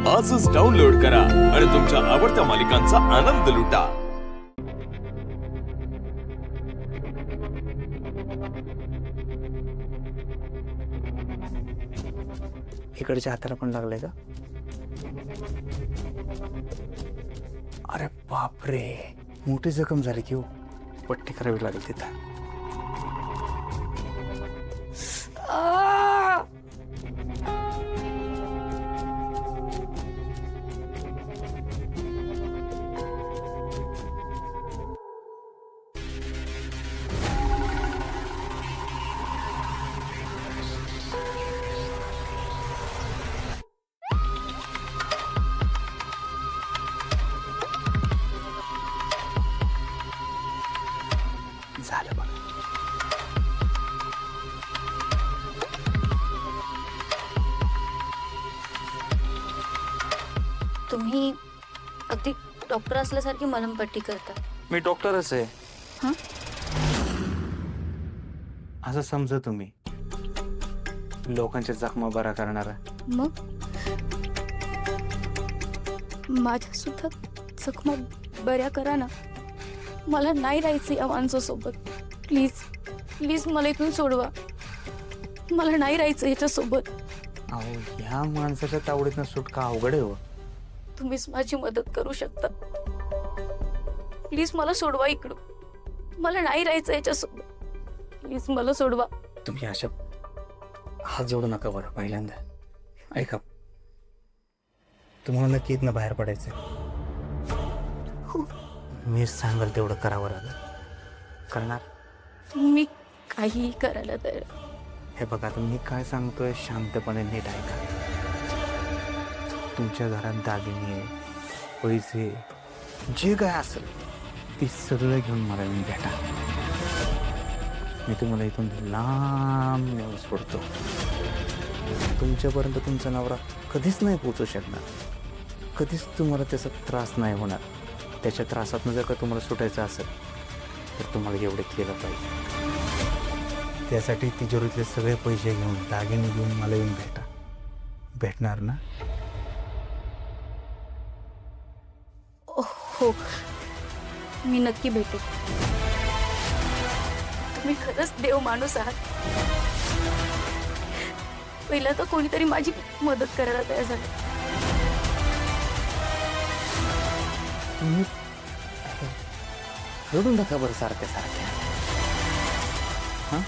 आजच डाउनलोड करा आणि तुमच्या आवडत्या मालिकांचा आनंद लुटा। इकडच्या हाताला पण लागलंय का? अरे बापरे, मोठी जखम झाली की हो, पट्टी करावी लागेल तिथं। झालं बघ। तुम्ही अगदी डॉक्टर असल्यासारखी मलमपट्टी करता। मी डॉक्टरच आहे। हां? असं समजा तुम्ही लोकांच्या जखमा बरा करणारा। मग माझ्या सुद्धा जखमा बऱ्या करा ना। मला नाही राहायचं या माणसासोबत। प्लीज प्लीज मला इथून सोडवा। मला नाही राहायचं याच्यासोबत। अहो, ह्या माणसाच्या तावडीतनं सुटका अवघड आहे हो। तुम्हीच माझी मदत करू शकता। प्लीज मला सोडवा इकडून। मला नाही राहायचं याच्यासोबत। प्लीज मला सोडवा। तुम्ही अशा हात जोडू नका बरं। पहिल्यांदा ऐका, तुम्हाला नक्की इथनं बाहेर पडायचं। मी सांगाल तेवढं करावं लागेल। करणार? तुम्ही काहीही करायला तयार। हे बघा, आता मी काय सांगतोय शांतपणे नीट ऐका। तुमच्या घरात दागिने, पैसे, जे काय असेल ते सगळं घेऊन मला येऊन भेटा। मी तुम्हाला इथून लांब नेऊन सोडतो। तुमच्यापर्यंत तुमचा नवरा कधीच नाही पोहोचू शकणार। कधीच तुम्हाला त्याचा त्रास नाही होणार। त्याच्या त्रासातून जर का तुम्हाला सुटायचं असेल तर तुम्हाला एवढे केलं पाहिजे। त्यासाठी तिजोरीतले सगळे पैसे घेऊन, दागिने घेऊन मला येऊन भेटा। भेटणार ना? हो, मी नक्की भेटेन। तुम्ही खरंच देव माणूस आहात। पहिला तर कोणीतरी माझी मदत करायला तयार झालं। तुम्ही रडून नका बरं सारख्या सारख्या। हां,